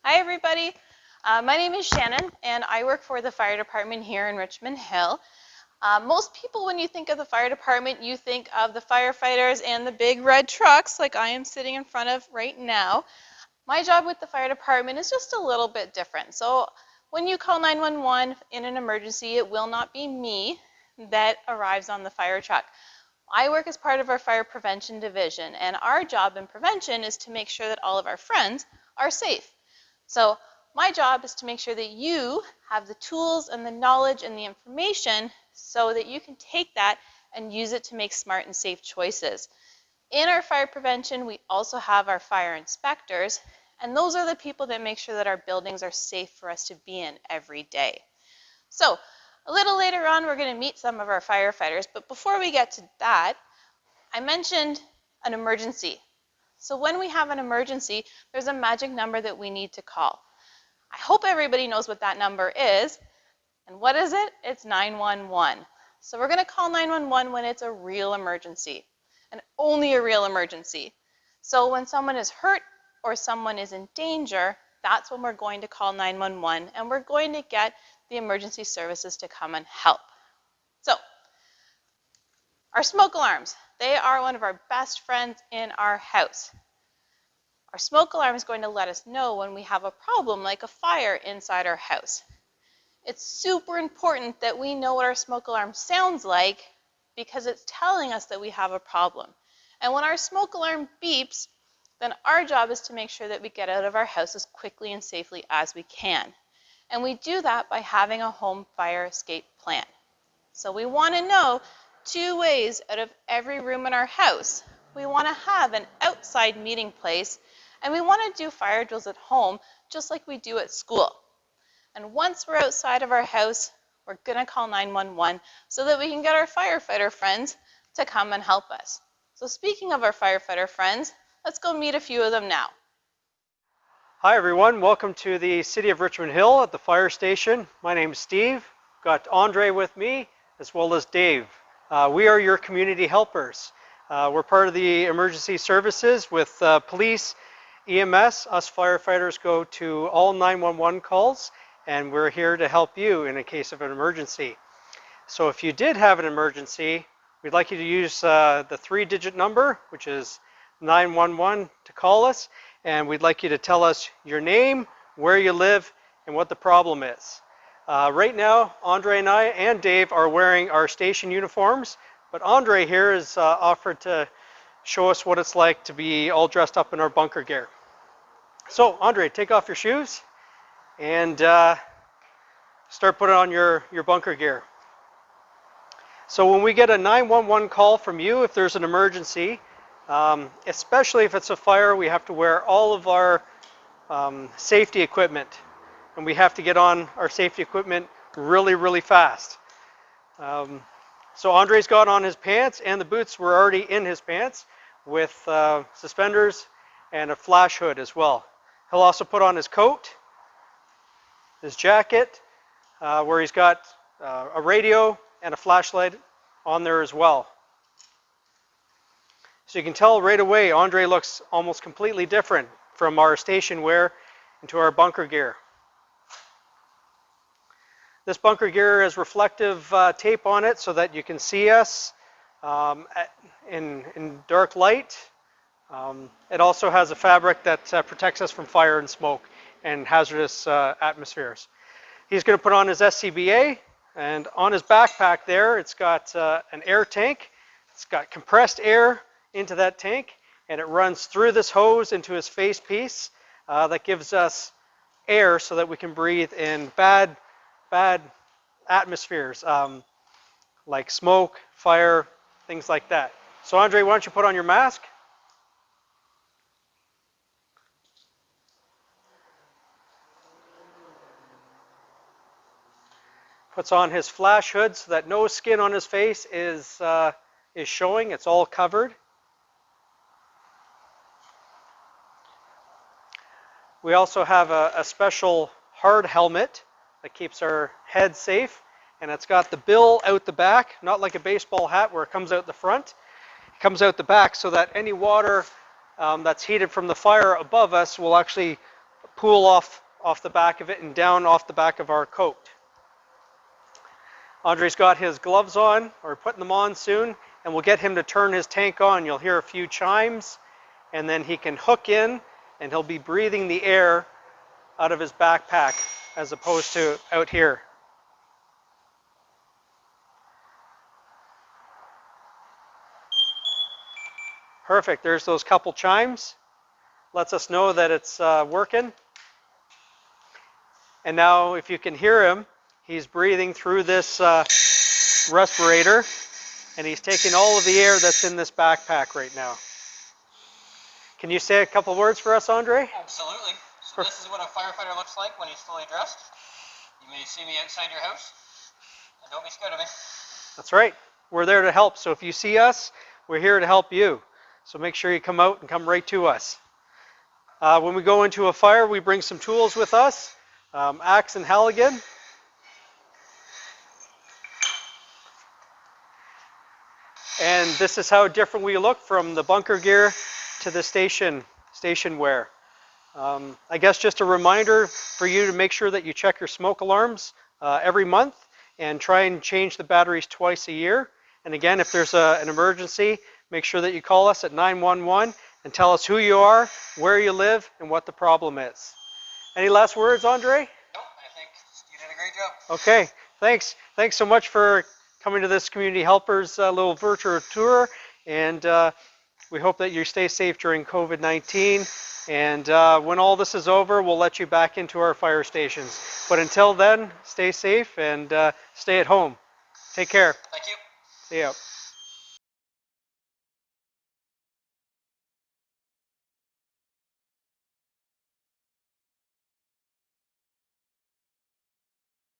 Hi everybody, my name is Shannon and I work for the fire department here in Richmond Hill. Most people, when you think of the fire department, you think of the firefighters and the big red trucks like I am sitting in front of right now. My job with the fire department is just a little bit different. So when you call 911 in an emergency, it will not be me that arrives on the fire truck. I work as part of our fire prevention division, and our job in prevention is to make sure that all of our friends are safe. So my job is to make sure that you have the tools and the knowledge and the information so that you can take that and use it to make smart and safe choices. In our fire prevention, we also have our fire inspectors, and those are the people that make sure that our buildings are safe for us to be in every day. So a little later on, we're going to meet some of our firefighters, but before we get to that, I mentioned an emergency. So when we have an emergency, there's a magic number that we need to call. I hope everybody knows what that number is. And what is it? It's 911. So we're going to call 911 when it's a real emergency, and only a real emergency. So when someone is hurt or someone is in danger, that's when we're going to call 911, and we're going to get the emergency services to come and help. So our smoke alarms, they are one of our best friends in our house. Our smoke alarm is going to let us know when we have a problem like a fire inside our house. It's super important that we know what our smoke alarm sounds like because it's telling us that we have a problem. And when our smoke alarm beeps, then our job is to make sure that we get out of our house as quickly and safely as we can. And we do that by having a home fire escape plan. So we want to know 2 ways out of every room in our house. We want to have an outside meeting place, and we want to do fire drills at home just like we do at school. And once we're outside of our house, we're going to call 911 so that we can get our firefighter friends to come and help us. So speaking of our firefighter friends, let's go meet a few of them now. Hi everyone, welcome to the City of Richmond Hill at the fire station. My name is Steve. Got Andre with me as well as Dave. We are your community helpers. We're part of the emergency services with police, EMS. Us firefighters go to all 911 calls, and we're here to help you in a case of an emergency. So if you did have an emergency, we'd like you to use the 3-digit number, which is 911, to call us, and we'd like you to tell us your name, where you live, and what the problem is. Right now, Andre and I and Dave are wearing our station uniforms, but Andre here is offered to show us what it's like to be all dressed up in our bunker gear. So Andre, take off your shoes and start putting on your bunker gear. So when we get a 911 call from you, if there's an emergency, especially if it's a fire, we have to wear all of our safety equipment, and we have to get on our safety equipment really, really fast. So Andre's got on his pants, and the boots were already in his pants with suspenders and a flash hood as well. He'll also put on his coat, his jacket, where he's got a radio and a flashlight on there as well. So you can tell right away, Andre looks almost completely different from our station wear into our bunker gear. This bunker gear has reflective tape on it so that you can see us in dark light. It also has a fabric that protects us from fire and smoke and hazardous atmospheres. He's going to put on his SCBA, and on his backpack there, it's got an air tank. It's got compressed air into that tank, and it runs through this hose into his face piece that gives us air so that we can breathe in bad atmospheres like smoke, fire, things like that. So Andre, why don't you put on your mask? Puts on his flash hood so that no skin on his face is showing. It's all covered. We also have a special hard helmet that keeps our head safe, and it's got the bill out the back, not like a baseball hat where it comes out the front. It comes out the back so that any water that's heated from the fire above us will actually pool off the back of it and down off the back of our coat. Andre's got his gloves on, or putting them on soon, and we'll get him to turn his tank on. You'll hear a few chimes, and then he can hook in, and he'll be breathing the air out of his backpack as opposed to out here. Perfect, there's those couple chimes. Lets us know that it's working. And now if you can hear him, he's breathing through this respirator, and he's taking all of the air that's in this backpack right now. Can you say a couple words for us, Andre? Absolutely. So this is what a firefighter looks like when he's fully dressed. You may see me outside your house, and don't be scared of me. That's right. We're there to help. So if you see us, we're here to help you. So make sure you come out and come right to us. When we go into a fire, we bring some tools with us, axe and Halligan. And this is how different we look from the bunker gear to the station wear. I guess just a reminder for you to make sure that you check your smoke alarms every month and try and change the batteries twice a year. And again, if there's an emergency, make sure that you call us at 911 and tell us who you are, where you live, and what the problem is. Any last words, Andre? Nope, I think you did a great job. Okay, thanks. Thanks so much for coming to this Community Helpers little virtual tour, and we hope that you stay safe during COVID-19. And when all this is over, we'll let you back into our fire stations. But until then, stay safe and stay at home. Take care. Thank you. See ya.